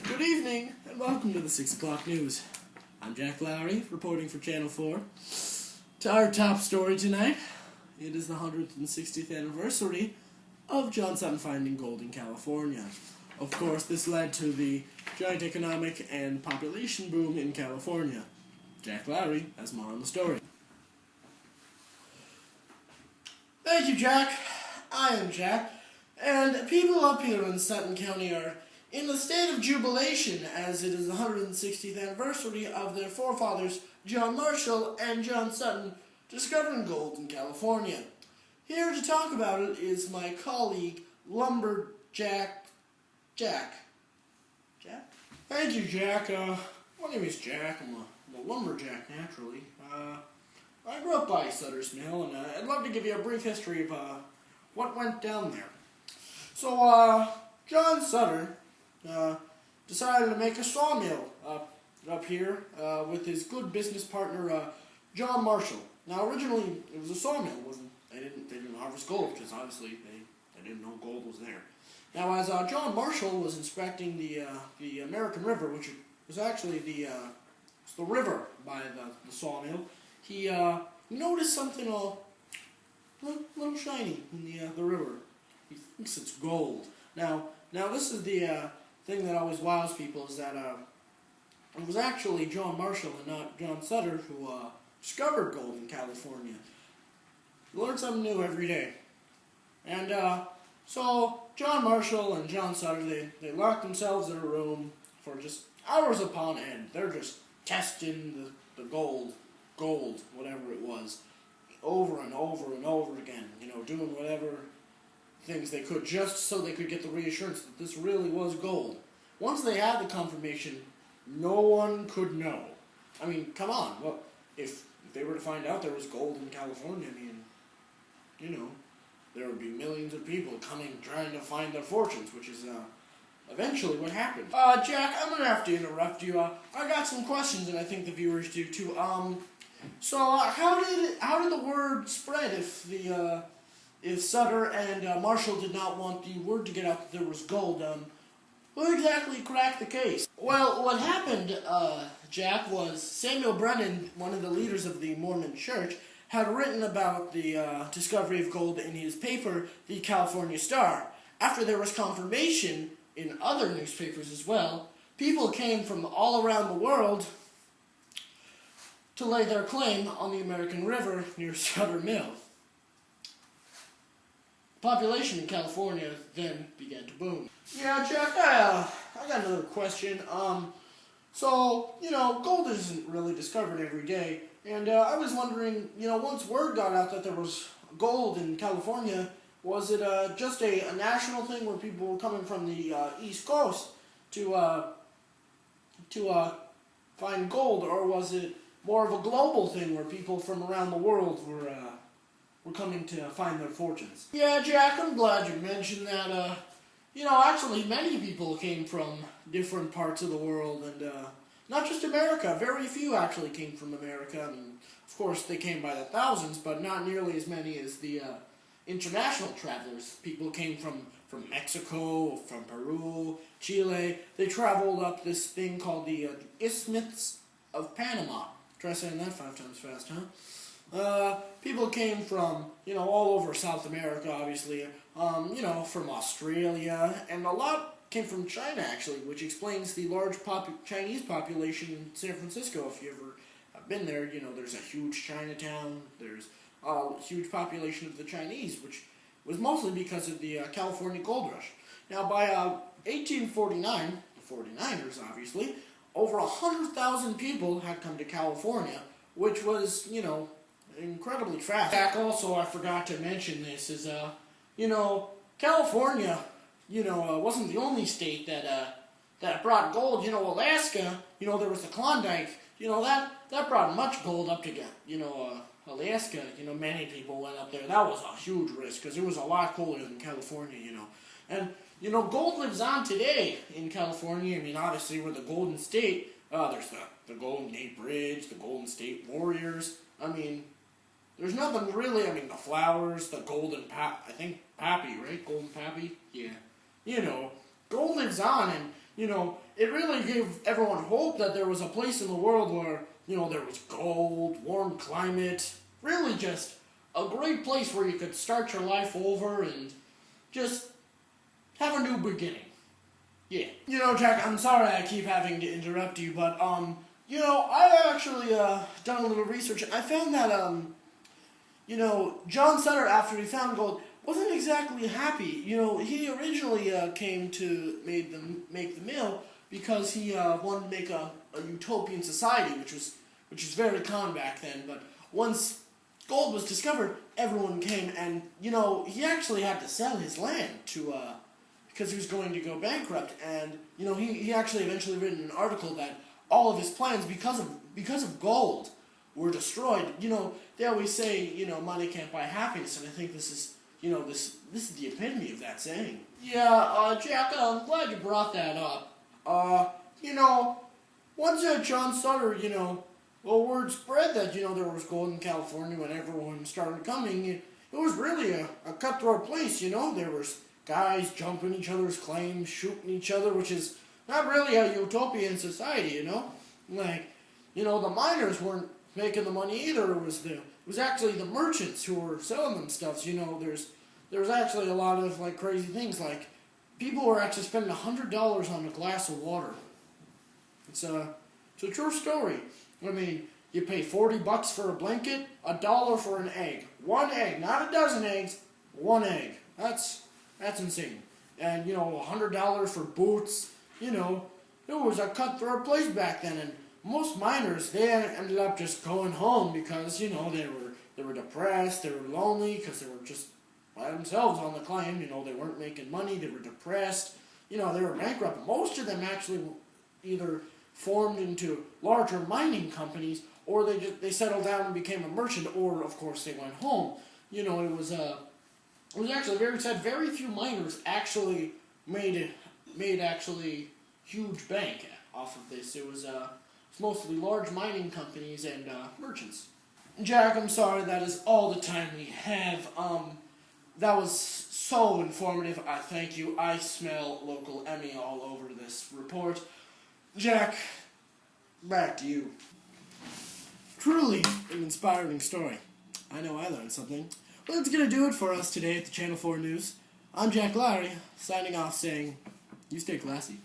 Good evening, and welcome to the 6 o'clock news. I'm Jack Lowery, reporting for Channel 4. To our top story tonight, it is the 160th anniversary of John Sutton finding gold in California. Of course, this led to the giant economic and population boom in California. Jack Lowery has more on the story. Thank you, Jack. I am Jack, and people up here in Sutton County are in a state of jubilation as it is the 160th anniversary of their forefathers, John Marshall and John Sutton, discovering gold in California. Here to talk about it is my colleague, Lumberjack Jack. Jack? Thank you, Jack. My name is Jack. I'm a lumberjack, naturally. I grew up by Sutter's Mill, and I'd love to give you a brief history of what went down there. So, John Sutter decided to make a sawmill up here with his good business partner, John Marshall. Now, originally, it was a sawmill. They didn't harvest gold because obviously they didn't know gold was there. Now, as John Marshall was inspecting the American River, which was actually the river by the sawmill, he noticed something a little shiny in the river. He thinks it's gold. Now this is the thing that always wows people, is that it was actually John Marshall and not John Sutter who discovered gold in California. You learn something new every day. And so John Marshall and John Sutter, they locked themselves in a room for just hours upon end. They're just testing the gold, whatever it was, over and over and over again, doing whatever things they could just so they could get the reassurance that this really was gold. Once they had the confirmation, no one could know. I mean, come on, what if they were to find out there was gold in California? I mean, there would be millions of people coming trying to find their fortunes, which is eventually what happened. Jack, I'm gonna have to interrupt you. I got some questions, and I think the viewers do too. So how did the word spread if Sutter and Marshall did not want the word to get out that there was gold? Who exactly cracked the case? Well, what happened, Jack, was Samuel Brennan, one of the leaders of the Mormon Church, had written about the discovery of gold in his paper, the California Star. After there was confirmation in other newspapers as well, people came from all around the world to lay their claim on the American River near Sutter Mill. Population in California then began to boom. Yeah, Jack, I got another question. So, gold isn't really discovered every day, and I was wondering, once word got out that there was gold in California, was it just a national thing where people were coming from the East Coast to find gold, or was it more of a global thing where people from around the world were coming to find their fortunes? Yeah, Jack, I'm glad you mentioned that. Actually, many people came from different parts of the world, and not just America. Very few actually came from America. I mean, of course, they came by the thousands, but not nearly as many as the international travelers. People came from Mexico, from Peru, Chile. They traveled up this thing called the Isthmus of Panama. Try saying that 5 times fast, huh? People came from, all over South America, obviously, from Australia, and a lot came from China, actually, which explains the large Chinese population in San Francisco. If you ever have been there, there's a huge Chinatown, there's a huge population of the Chinese, which was mostly because of the California gold rush. Now, by 1849, the 49ers, obviously, over 100,000 people had come to California, which was, incredibly fast. Back also, I forgot to mention this, is, California, wasn't the only state that brought gold. Alaska, there was the Klondike, that brought much gold up to get, Alaska, many people went up there. That was a huge risk, because it was a lot colder than California, And, gold lives on today in California. I mean, obviously, we're the Golden State. There's the Golden Gate Bridge, the Golden State Warriors. I mean, there's nothing really, the flowers, the golden pappy, right? Golden pappy? Yeah. Gold lives on, and it really gave everyone hope that there was a place in the world where, there was gold, warm climate, really just a great place where you could start your life over and just have a new beginning. Yeah. Jack, I'm sorry I keep having to interrupt you, but, I actually, done a little research, and I found that, John Sutter, after he found gold, wasn't exactly happy. He originally came to make the mill because he wanted to make a utopian society, which was very common back then. But once gold was discovered, everyone came, and he actually had to sell his land to because he was going to go bankrupt. And he actually eventually written an article that all of his plans, because of gold, were destroyed. They always say, money can't buy happiness, and I think this is, this is the epitome of that saying. Yeah, Jack, I'm glad you brought that up. Once John Sutter, word spread that, there was gold in California when everyone started coming, it was really a cutthroat place, there was guys jumping each other's claims, shooting each other, which is not really a utopian society, the miners weren't making the money either. It was actually the merchants who were selling them stuff. There's actually a lot of crazy things, people were actually spending $100 on a glass of water. It's a true story. I mean, you pay $40 for a blanket, $1 for an egg. One egg, not a dozen eggs, one egg. That's insane. And $100 for boots. It was a cutthroat place back then, and most miners, they ended up just going home because, they were depressed, they were lonely, because they were just by themselves on the claim, they weren't making money, they were depressed, they were bankrupt. Most of them actually either formed into larger mining companies, or they settled down and became a merchant, or, of course, they went home. It was actually very sad. Very few miners actually made actually huge bank off of this. It was mostly large mining companies and merchants. Jack, I'm sorry, that is all the time we have. That was so informative. I thank you. I smell local Emmy all over this report. Jack, back to you. Truly an inspiring story. I know I learned something. Well, that's going to do it for us today at the Channel 4 News. I'm Jack Lowery, signing off saying, you stay classy.